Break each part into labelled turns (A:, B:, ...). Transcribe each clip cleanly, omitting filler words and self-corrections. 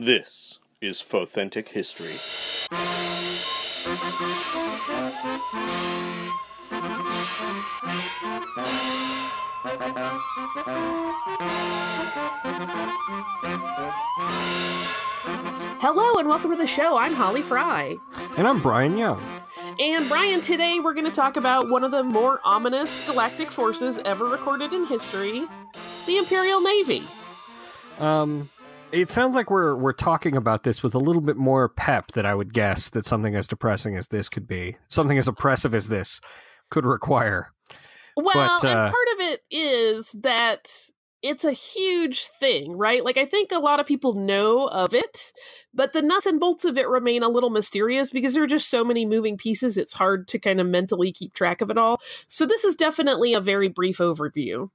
A: This is Fothentic History.
B: Hello and welcome to the show. I'm Holly Fry.
C: And I'm Brian Young.
B: And Brian, today we're going to talk about one of the more ominous galactic forces ever recorded in history, the Imperial Navy.
C: It sounds like we're talking about this with a little bit more pep than I would guess that something as depressing as this could be. Something as oppressive as this could require.
B: Well, and part of it is that it's a huge thing, right? Like, I think a lot of people know of it, but the nuts and bolts of it remain a little mysterious because there are just so many moving pieces. It's hard to kind of mentally keep track of it all. So this is definitely a very brief overview.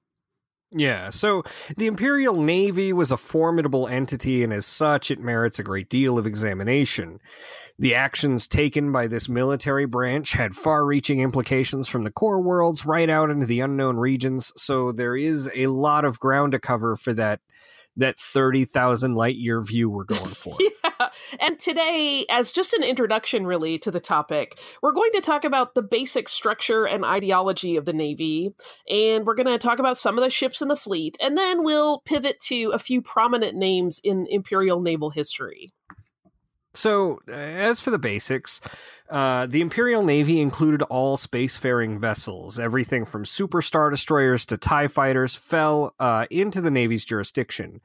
C: Yeah, so the Imperial Navy was a formidable entity, and as such, it merits a great deal of examination. The actions taken by this military branch had far-reaching implications from the core worlds right out into the unknown regions, so there is a lot of ground to cover for that 30,000 light-year view we're going for.
B: Yeah, and today, as just an introduction really to the topic, we're going to talk about the basic structure and ideology of the Navy, and we're going to talk about some of the ships in the fleet, and then we'll pivot to a few prominent names in Imperial naval history.
C: So, as for the basics, the Imperial Navy included all spacefaring vessels. Everything from superstar destroyers to TIE fighters fell into the Navy's jurisdiction.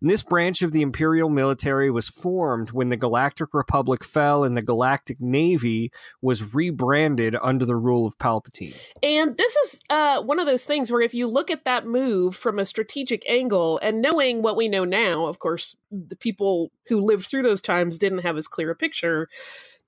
C: And this branch of the Imperial military was formed when the Galactic Republic fell and the Galactic Navy was rebranded under the rule of Palpatine.
B: And this is one of those things where if you look at that move from a strategic angle and knowing what we know now, of course, the people who lived through those times didn't have as clear a picture.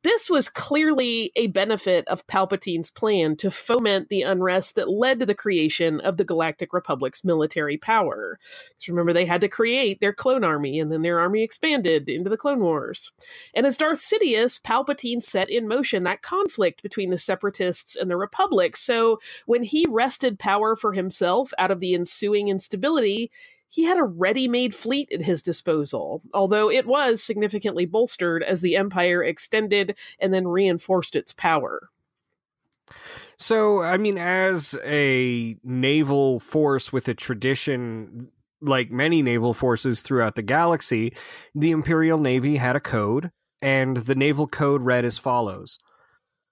B: This was clearly a benefit of Palpatine's plan to foment the unrest that led to the creation of the Galactic Republic's military power. Because remember, they had to create their clone army, and then their army expanded into the Clone Wars. And as Darth Sidious, Palpatine set in motion that conflict between the Separatists and the Republic. So when he wrested power for himself out of the ensuing instability, he had a ready-made fleet at his disposal, although it was significantly bolstered as the Empire extended and then reinforced its power.
C: So, I mean, as a naval force with a tradition, like many naval forces throughout the galaxy, the Imperial Navy had a code, and the naval code read as follows.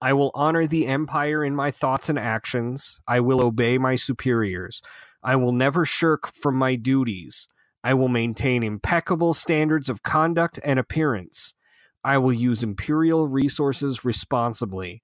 C: I will honor the Empire in my thoughts and actions. I will obey my superiors. I will never shirk from my duties. I will maintain impeccable standards of conduct and appearance. I will use Imperial resources responsibly.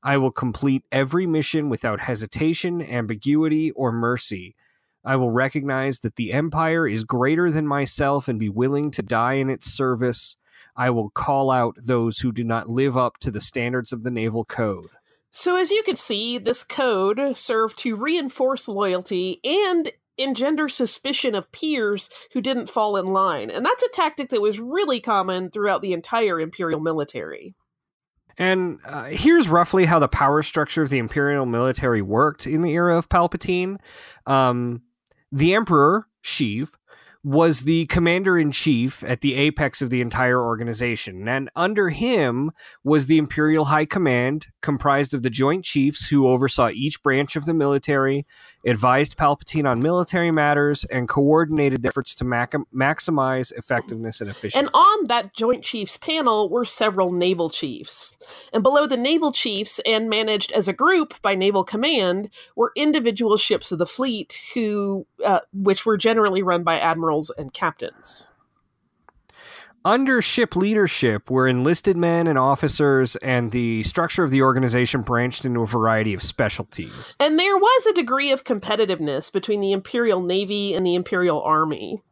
C: I will complete every mission without hesitation, ambiguity, or mercy. I will recognize that the Empire is greater than myself and be willing to die in its service. I will call out those who do not live up to the standards of the Naval Code.
B: So as you can see, this code served to reinforce loyalty and engender suspicion of peers who didn't fall in line. And that's a tactic that was really common throughout the entire Imperial military.
C: And here's roughly how the power structure of the Imperial military worked in the era of Palpatine. The Emperor, Sheev, was the commander-in-chief at the apex of the entire organization. And under him was the Imperial High Command, comprised of the Joint Chiefs who oversaw each branch of the military, advised Palpatine on military matters, and coordinated their efforts to maximize effectiveness and efficiency.
B: And on that Joint Chiefs panel were several naval chiefs. And below the naval chiefs, and managed as a group by Naval Command, were individual ships of the fleet, which were generally run by admirals and captains.
C: Under ship leadership were enlisted men and officers, and the structure of the organization branched into a variety of specialties.
B: And there was a degree of competitiveness between the Imperial Navy and the Imperial Army.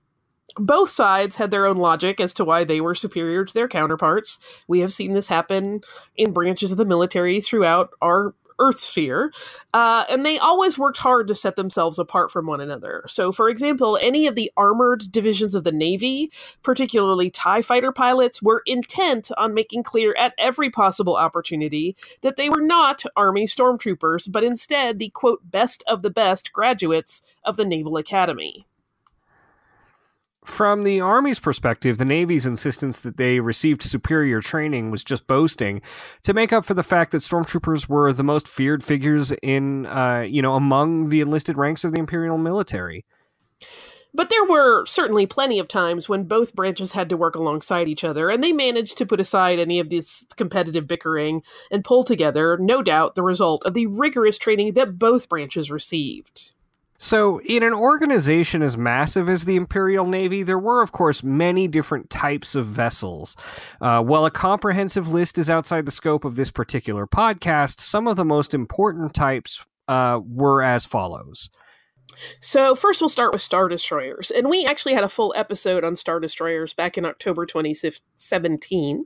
B: Both sides had their own logic as to why they were superior to their counterparts. We have seen this happen in branches of the military throughout our Earth sphere, and they always worked hard to set themselves apart from one another. So, for example, any of the armored divisions of the Navy, particularly TIE fighter pilots, were intent on making clear at every possible opportunity that they were not Army stormtroopers, but instead the, quote, best of the best graduates of the Naval Academy.
C: From the Army's perspective, the Navy's insistence that they received superior training was just boasting to make up for the fact that stormtroopers were the most feared figures in, among the enlisted ranks of the Imperial military.
B: But there were certainly plenty of times when both branches had to work alongside each other, and they managed to put aside any of this competitive bickering and pull together, no doubt, the result of the rigorous training that both branches received.
C: So, in an organization as massive as the Imperial Navy, there were, of course, many different types of vessels. While a comprehensive list is outside the scope of this particular podcast, some of the most important types were as follows.
B: So first we'll start with Star Destroyers, and we actually had a full episode on Star Destroyers back in October 2017.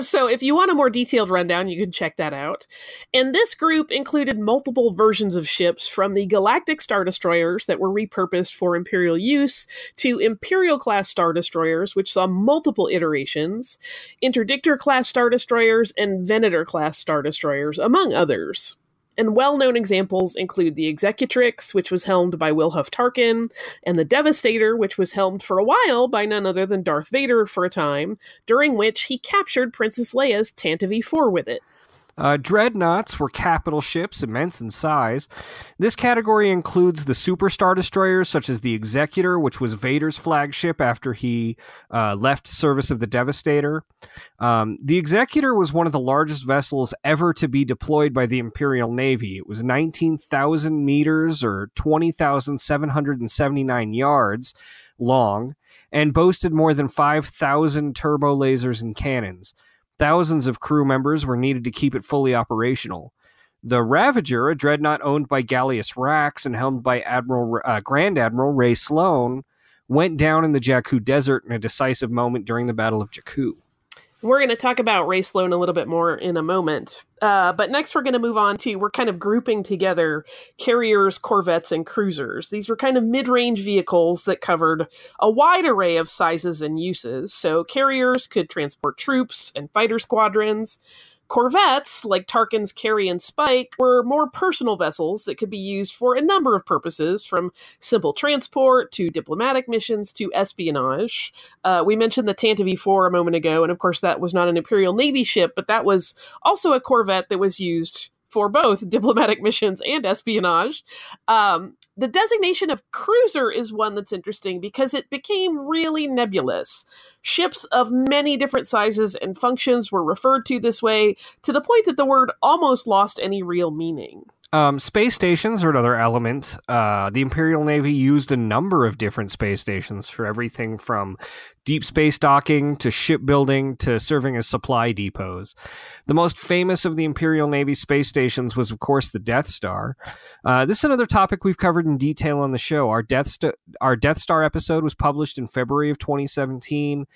B: So if you want a more detailed rundown, you can check that out. And this group included multiple versions of ships, from the Galactic Star Destroyers that were repurposed for Imperial use, to Imperial-class Star Destroyers, which saw multiple iterations, Interdictor-class Star Destroyers, and Venator-class Star Destroyers, among others. And well-known examples include the Executrix, which was helmed by Wilhuff Tarkin, and the Devastator, which was helmed for a while by none other than Darth Vader for a time, during which he captured Princess Leia's Tantive 4 with it.
C: Dreadnoughts were capital ships, immense in size. This category includes the super star destroyers, such as the Executor, which was Vader's flagship after he left service of the Devastator. The Executor was one of the largest vessels ever to be deployed by the Imperial Navy. It was 19,000 meters, or 20,779 yards, long, and boasted more than 5,000 turbo lasers and cannons. Thousands of crew members were needed to keep it fully operational. The Ravager, a dreadnought owned by Gallius Rax and helmed by Grand Admiral Rae Sloane, went down in the Jakku Desert in a decisive moment during the Battle of Jakku.
B: We're going to talk about Rae Sloane a little bit more in a moment. But next we're going to move on to, we're kind of grouping together carriers, corvettes, and cruisers. These were kind of mid-range vehicles that covered a wide array of sizes and uses. So carriers could transport troops and fighter squadrons. Corvettes, like Tarkin's Carry and Spike, were more personal vessels that could be used for a number of purposes, from simple transport to diplomatic missions to espionage. We mentioned the Tantive 4 a moment ago, and of course that was not an Imperial Navy ship, but that was also a corvette that was used for both diplomatic missions and espionage. The designation of cruiser is one that's interesting because it became really nebulous. Ships of many different sizes and functions were referred to this way, to the point that the word almost lost any real meaning.
C: Space stations are another element. The Imperial Navy used a number of different space stations for everything from deep space docking to shipbuilding to serving as supply depots. The most famous of the Imperial Navy space stations was, of course, the Death Star. This is another topic we've covered in detail on the show. Our Death Star episode was published in February of 2017.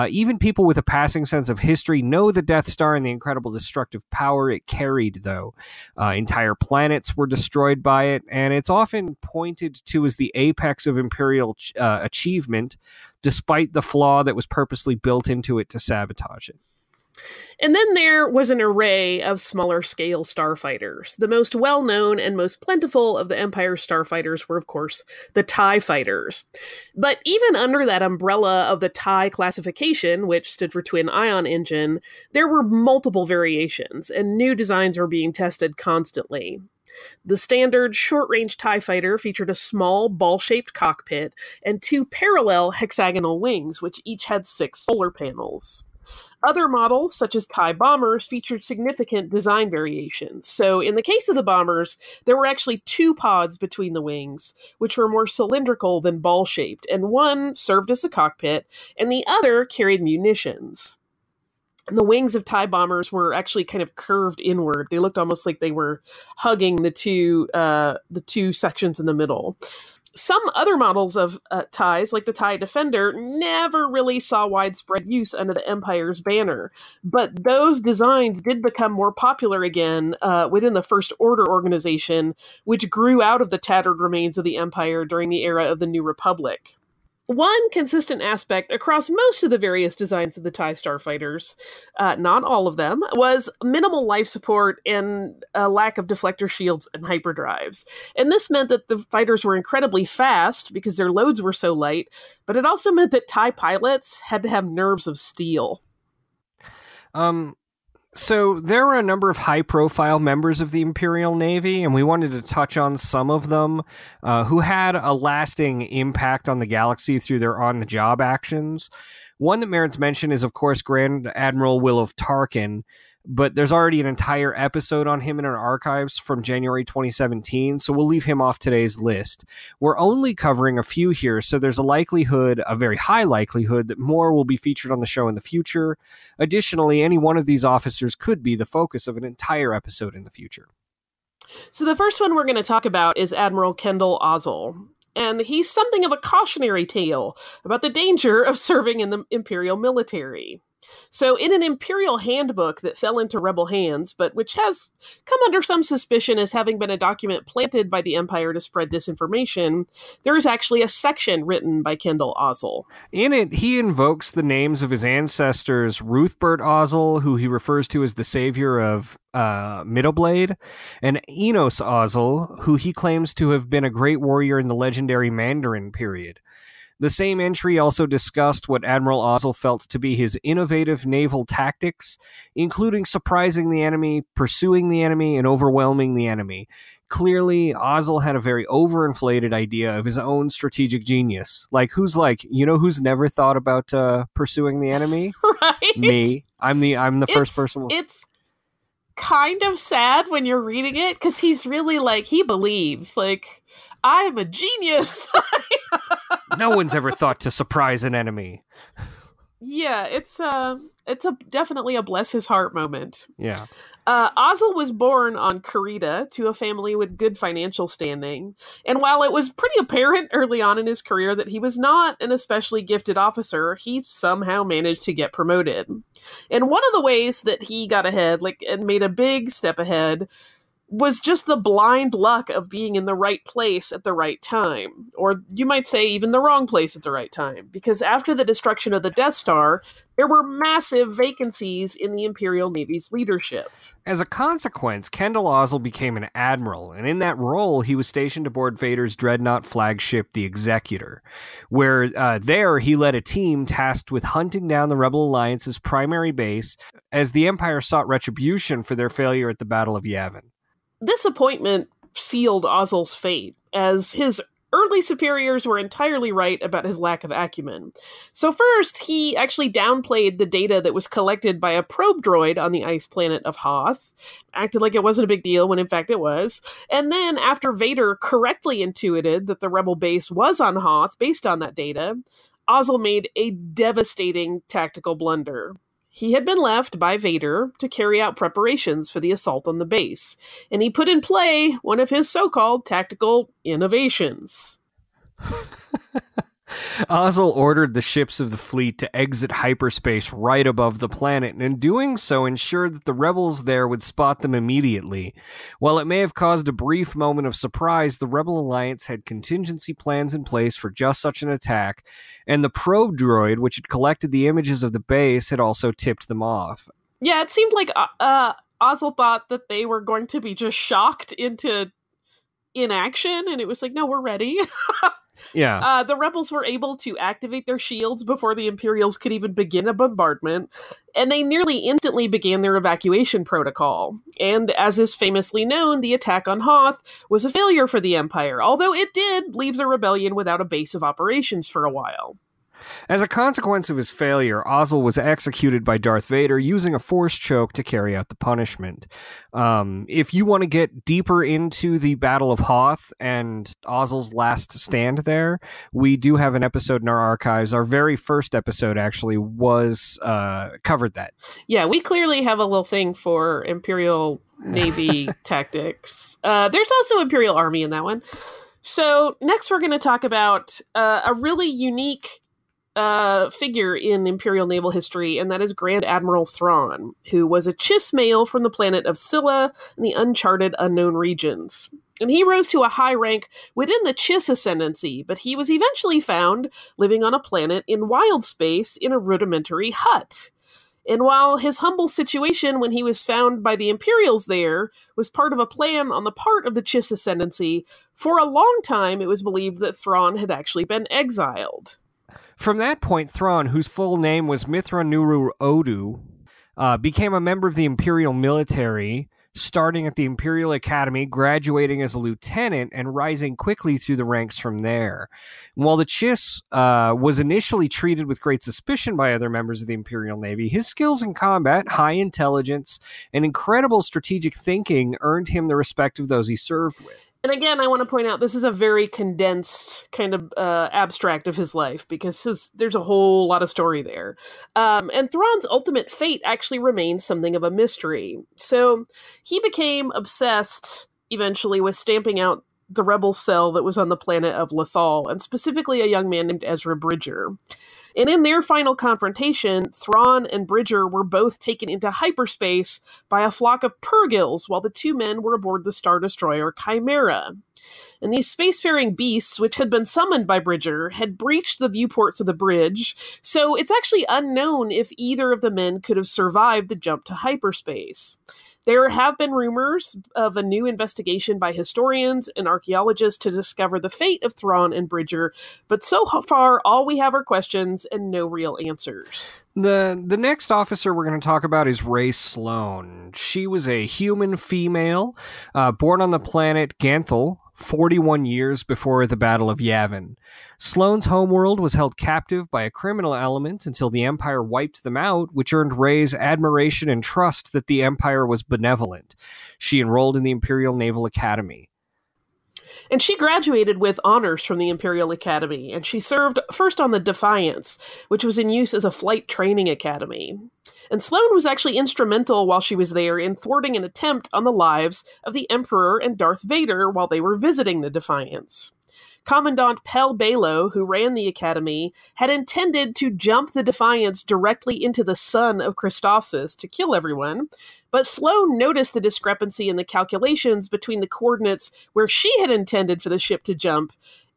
C: Even people with a passing sense of history know the Death Star and the incredible destructive power it carried, though. Entire planets were destroyed by it, and it's often pointed to as the apex of Imperial achievement, despite the flaw that was purposely built into it to sabotage it.
B: And then there was an array of smaller scale starfighters. The most well-known and most plentiful of the Empire's starfighters were, of course, the TIE fighters. But even under that umbrella of the TIE classification, which stood for Twin Ion Engine, there were multiple variations, and new designs were being tested constantly. The standard short-range TIE fighter featured a small ball-shaped cockpit and two parallel hexagonal wings, which each had 6 solar panels. Other models, such as TIE bombers, featured significant design variations. So in the case of the bombers, there were actually 2 pods between the wings, which were more cylindrical than ball-shaped, and one served as a cockpit, and the other carried munitions. And the wings of TIE bombers were actually kind of curved inward. They looked almost like they were hugging the two sections in the middle. Some other models of TIEs, like the TIE Defender, never really saw widespread use under the Empire's banner. But those designs did become more popular again within the First Order organization, which grew out of the tattered remains of the Empire during the era of the New Republic. One consistent aspect across most of the various designs of the TIE starfighters, not all of them, was minimal life support and a lack of deflector shields and hyperdrives. And this meant that the fighters were incredibly fast because their loads were so light, but it also meant that TIE pilots had to have nerves of steel.
C: So there were a number of high-profile members of the Imperial Navy, and we wanted to touch on some of them who had a lasting impact on the galaxy through their on-the-job actions. One that merits mention is, of course, Grand Admiral William Tarkin, but there's already an entire episode on him in our archives from January 2017, so we'll leave him off today's list. We're only covering a few here, so there's a very high likelihood, that more will be featured on the show in the future. Additionally, any one of these officers could be the focus of an entire episode in the future.
B: So the first one we're going to talk about is Admiral Kendal Ozzel. And he's something of a cautionary tale about the danger of serving in the Imperial military. So in an Imperial handbook that fell into rebel hands, but which has come under some suspicion as having been a document planted by the Empire to spread disinformation, there is actually a section written by Kendal Ozzel.
C: In it, he invokes the names of his ancestors, Ruthbert Ozzel, who he refers to as the savior of Middleblade, and Enos Ozzel, who he claims to have been a great warrior in the legendary Mandarin period. The same entry also discussed what Admiral Ozzel felt to be his innovative naval tactics, including surprising the enemy, pursuing the enemy, and overwhelming the enemy. Clearly, Ozzel had a very overinflated idea of his own strategic genius. Who's never thought about pursuing the enemy?
B: Right?
C: Me. I'm the first person.
B: It's kind of sad when you're reading it, because he's really he believes, I'm a genius.
C: No one's ever thought to surprise an enemy.
B: Yeah, it's definitely a bless his heart moment.
C: Yeah.
B: Ozzel was born on Kurita to a family with good financial standing, and while it was pretty apparent early on in his career that he was not an especially gifted officer, he somehow managed to get promoted. And one of the ways that he got ahead, and made a big step ahead, was just the blind luck of being in the right place at the right time. Or you might say even the wrong place at the right time. Because after the destruction of the Death Star, there were massive vacancies in the Imperial Navy's leadership.
C: As a consequence, Kendal Ozzel became an admiral, and in that role, he was stationed aboard Vader's dreadnought flagship, the Executor, where there he led a team tasked with hunting down the Rebel Alliance's primary base as the Empire sought retribution for their failure at the Battle of Yavin.
B: This appointment sealed Ozzel's fate, as his early superiors were entirely right about his lack of acumen. So first, he actually downplayed the data that was collected by a probe droid on the ice planet of Hoth, acted like it wasn't a big deal when in fact it was, and then after Vader correctly intuited that the rebel base was on Hoth based on that data, Ozzel made a devastating tactical blunder. He had been left by Vader to carry out preparations for the assault on the base, and he put in play one of his so-called tactical innovations.
C: Ozzel ordered the ships of the fleet to exit hyperspace right above the planet, and in doing so ensured that the rebels there would spot them immediately. While it may have caused a brief moment of surprise, the Rebel Alliance had contingency plans in place for just such an attack, and the probe droid, which had collected the images of the base, had also tipped them off.
B: Yeah, it seemed like Ozzel thought that they were going to be just shocked into inaction, and it was like, no, we're ready.
C: Yeah.
B: The rebels were able to activate their shields before the Imperials could even begin a bombardment, and they nearly instantly began their evacuation protocol. And as is famously known, the attack on Hoth was a failure for the Empire, although it did leave the rebellion without a base of operations for a while.
C: As a consequence of his failure, Ozzel was executed by Darth Vader using a force choke to carry out the punishment. If you want to get deeper into the Battle of Hoth and Ozzel's last stand there, we do have an episode in our archives. Our very first episode actually was covered that.
B: Yeah, we clearly have a little thing for Imperial Navy tactics. There's also Imperial Army in that one. So next we're going to talk about a really unique figure in Imperial naval history, and that is Grand Admiral Thrawn, who was a Chiss male from the planet of Scylla in the uncharted unknown regions. and he rose to a high rank within the Chiss Ascendancy, but he was eventually found living on a planet in wild space in a rudimentary hut. And while his humble situation when he was found by the Imperials there was part of a plan on the part of the Chiss Ascendancy, for a long time it was believed that Thrawn had actually been exiled.
C: From that point, Thrawn, whose full name was Mithra Nuru Odu, became a member of the Imperial military, starting at the Imperial Academy, graduating as a lieutenant, and rising quickly through the ranks from there. And while the Chiss was initially treated with great suspicion by other members of the Imperial Navy, his skills in combat, high intelligence, and incredible strategic thinking earned him the respect of those he served with.
B: And again, I want to point out this is a very condensed kind of abstract of his life, because there's a whole lot of story there. And Thrawn's ultimate fate actually remains something of a mystery. So he became obsessed eventually with stamping out the rebel cell that was on the planet of Lothal, and specifically a young man named Ezra Bridger. And in their final confrontation, Thrawn and Bridger were both taken into hyperspace by a flock of purgils, while the two men were aboard the Star Destroyer Chimera. And these spacefaring beasts, which had been summoned by Bridger, had breached the viewports of the bridge, so it's actually unknown if either of the men could have survived the jump to hyperspace. There have been rumors of a new investigation by historians and archaeologists to discover the fate of Thrawn and Bridger, but so far all we have are questions and no real answers.
C: The next officer we're going to talk about is Rae Sloane. She was a human female, born on the planet Kendal, 41 years before the Battle of Yavin. Sloane's homeworld was held captive by a criminal element until the Empire wiped them out, which earned Ray's admiration and trust that the Empire was benevolent. She enrolled in the Imperial Naval Academy.
B: And she graduated with honors from the Imperial Academy, and she served first on the Defiance, which was in use as a flight training academy. And Sloane was actually instrumental while she was there in thwarting an attempt on the lives of the Emperor and Darth Vader while they were visiting the Defiance. Commandant Pel Balo, who ran the academy, had intended to jump the Defiance directly into the sun of Christophsis to kill everyone, but Sloane noticed the discrepancy in the calculations between the coordinates where she had intended for the ship to jump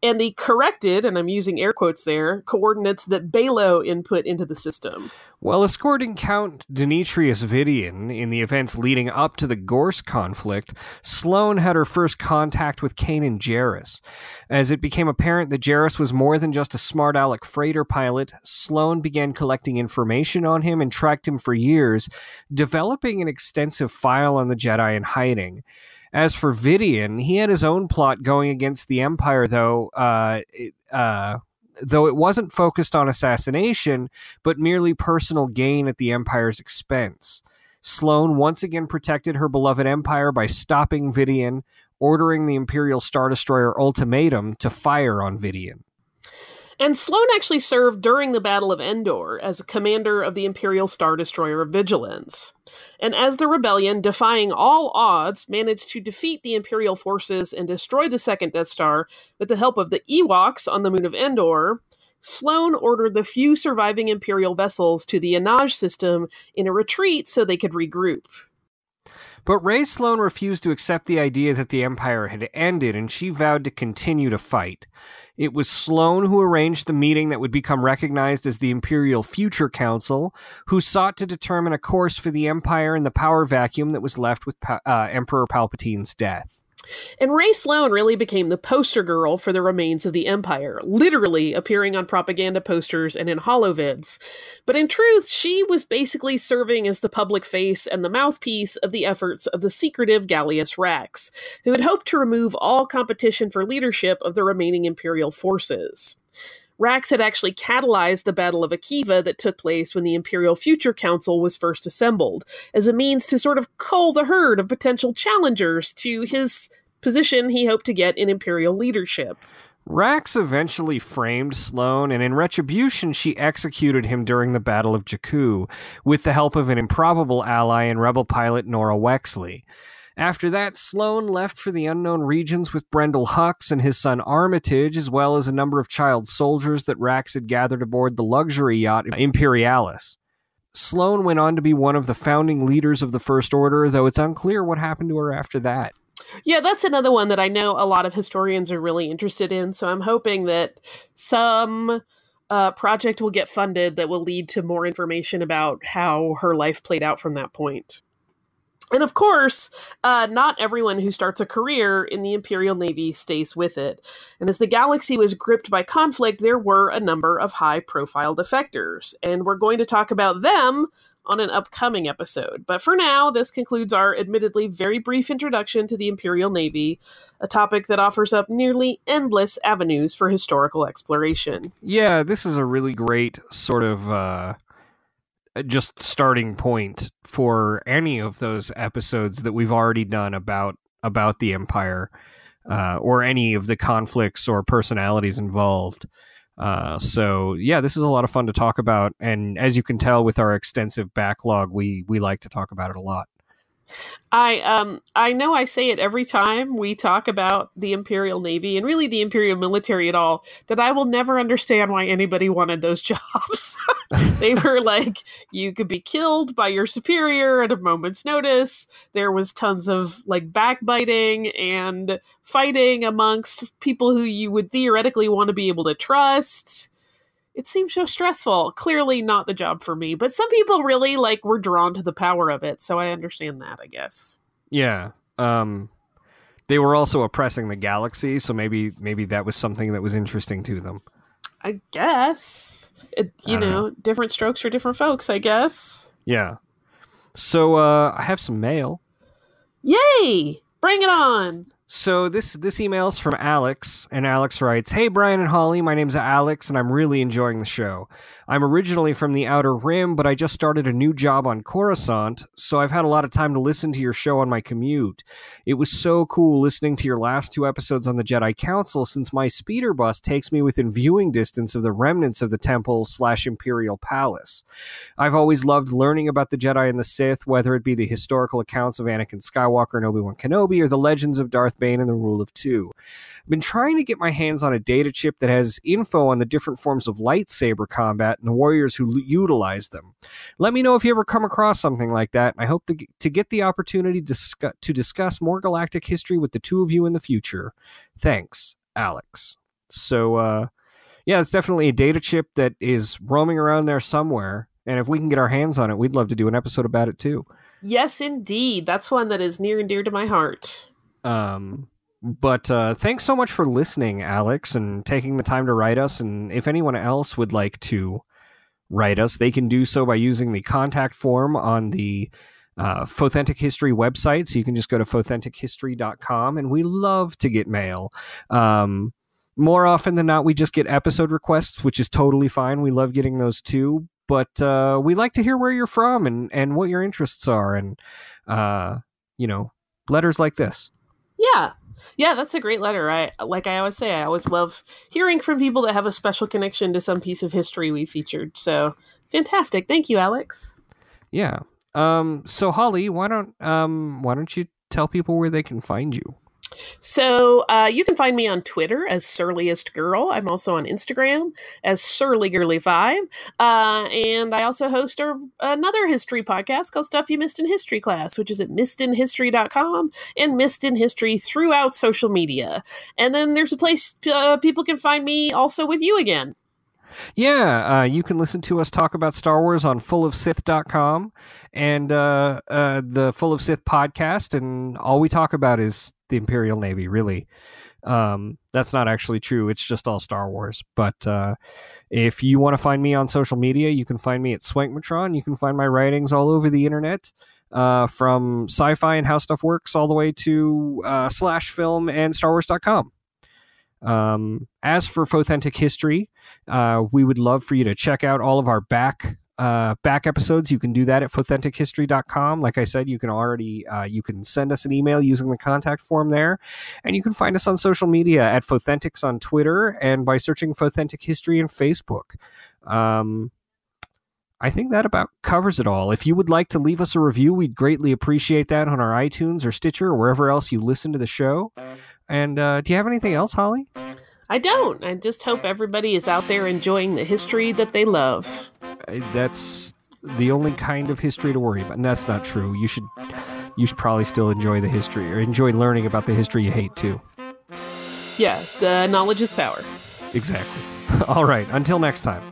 B: and the corrected, and I'm using air quotes there, coordinates that Balo input into the system.
C: While escorting Count Demetrius Vidian in the events leading up to the Gorsk conflict, Sloane had her first contact with Kanan Jarrus. As it became apparent that Jarrus was more than just a smart aleck freighter pilot, Sloane began collecting information on him and tracked him for years, developing an extensive file on the Jedi in hiding. As for Vidian, he had his own plot going against the Empire, though it wasn't focused on assassination, but merely personal gain at the Empire's expense. Sloane once again protected her beloved Empire by stopping Vidian, ordering the Imperial Star Destroyer Ultimatum to fire on Vidian.
B: And Sloane actually served during the Battle of Endor as a commander of the Imperial Star Destroyer Vigilance. And as the rebellion, defying all odds, managed to defeat the Imperial forces and destroy the second Death Star with the help of the Ewoks on the moon of Endor, Sloane ordered the few surviving Imperial vessels to the Anaj system in a retreat so they could regroup.
C: But Rae Sloane refused to accept the idea that the Empire had ended, and she vowed to continue to fight. It was Sloane who arranged the meeting that would become recognized as the Imperial Future Council, who sought to determine a course for the Empire in the power vacuum that was left with Emperor Palpatine's death.
B: And Rae Sloane really became the poster girl for the remains of the Empire, literally appearing on propaganda posters and in holovids. But in truth, she was basically serving as the public face and the mouthpiece of the efforts of the secretive Gallius Rax, who had hoped to remove all competition for leadership of the remaining Imperial forces. Rax had actually catalyzed the Battle of Akiva that took place when the Imperial Future Council was first assembled, as a means to sort of cull the herd of potential challengers to his position he hoped to get in Imperial leadership.
C: Rax eventually framed Sloane, and in retribution she executed him during the Battle of Jakku, with the help of an improbable ally and rebel pilot Nora Wexley. After that, Sloane left for the unknown regions with Brendel Hux and his son Armitage, as well as a number of child soldiers that Rax had gathered aboard the luxury yacht Imperialis. Sloane went on to be one of the founding leaders of the First Order, though it's unclear what happened to her after that.
B: Yeah, that's another one that I know a lot of historians are really interested in. So I'm hoping that some project will get funded that will lead to more information about how her life played out from that point. And of course, not everyone who starts a career in the Imperial Navy stays with it. And as the galaxy was gripped by conflict, there were a number of high-profile defectors. And we're going to talk about them on an upcoming episode. But for now, this concludes our admittedly very brief introduction to the Imperial Navy, a topic that offers up nearly endless avenues for historical exploration.
C: Yeah, this is a really great sort of just starting point for any of those episodes that we've already done about the Empire, or any of the conflicts or personalities involved. So yeah, this is a lot of fun to talk about, and as you can tell with our extensive backlog, we like to talk about it a lot.
B: I know I say it every time we talk about the Imperial Navy and really the Imperial military at all, that I will never understand why anybody wanted those jobs. They were like, you could be killed by your superior at a moment's notice. There was tons of like backbiting and fighting amongst people who you would theoretically want to be able to trust. It seems so stressful. Clearly not the job for me, but some people really like were drawn to the power of it, so I understand that, I guess.
C: Yeah. They were also oppressing the galaxy, so maybe that was something that was interesting to them.
B: I guess. You know, different strokes for different folks, I guess.
C: Yeah. So I have some mail.
B: Yay! Bring it on!
C: So this email's from Alex, and Alex writes, "Hey, Brian and Holly, my name's Alex, and I'm really enjoying the show. I'm originally from the Outer Rim, but I just started a new job on Coruscant, so I've had a lot of time to listen to your show on my commute. It was so cool listening to your last 2 episodes on the Jedi Council, since my speeder bus takes me within viewing distance of the remnants of the Temple/Imperial Palace. I've always loved learning about the Jedi and the Sith, whether it be the historical accounts of Anakin Skywalker and Obi-Wan Kenobi, or the legends of Darth Bane and the Rule of Two. I've been trying to get my hands on a data chip that has info on the different forms of lightsaber combat and the warriors who utilize them. Let me know if you ever come across something like that, and I hope to get the opportunity to discuss more galactic history with the two of you in the future. Thanks, Alex." So, yeah, it's definitely a data chip that is roaming around there somewhere, and if we can get our hands on it, we'd love to do an episode about it too.
B: Yes, indeed. That's one that is near and dear to my heart.
C: But thanks so much for listening, Alex, and taking the time to write us. And if anyone else would like to write us, they can do so by using the contact form on the Fothentic History website. So you can just go to fothentichistory.com, and we love to get mail. More often than not, we just get episode requests, which is totally fine. We love getting those too. But we like to hear where you're from and what your interests are, and letters like this.
B: Yeah, that's a great letter. I always say, I always love hearing from people that have a special connection to some piece of history we featured. So fantastic. Thank you, Alex.
C: Yeah. So Holly, why don't you tell people where they can find you?
B: So you can find me on Twitter as Surliest Girl. I'm also on Instagram as SurlyGirly5. And I also host another history podcast called Stuff You Missed in History Class, which is at missedinhistory.com and Missed in History throughout social media. And then there's a place people can find me also with you again.
C: Yeah, you can listen to us talk about Star Wars on fullofsith.com and the Full of Sith podcast, and all we talk about is the Imperial Navy, really. That's not actually true. It's just all Star Wars. But if you want to find me on social media, you can find me at Swankmatron. You can find my writings all over the internet, from sci-fi and how stuff works all the way to /film and StarWars.com. As for Fothentic History, we would love for you to check out all of our back episodes. You can do that at fothentichistory.com. Like I said, you can send us an email using the contact form there, and you can find us on social media at Fothentics on Twitter and by searching Fothentic History on Facebook. I think that about covers it all. If you would like to leave us a review, we'd greatly appreciate that on our iTunes or Stitcher or wherever else you listen to the show. And do you have anything else, Holly?
B: I don't. I just hope everybody is out there enjoying the history that they love.
C: That's the only kind of history to worry about. And that's not true. you should probably still enjoy the history, or enjoy learning about the history you hate too.
B: Yeah, the knowledge is power.
C: Exactly. All right, until next time.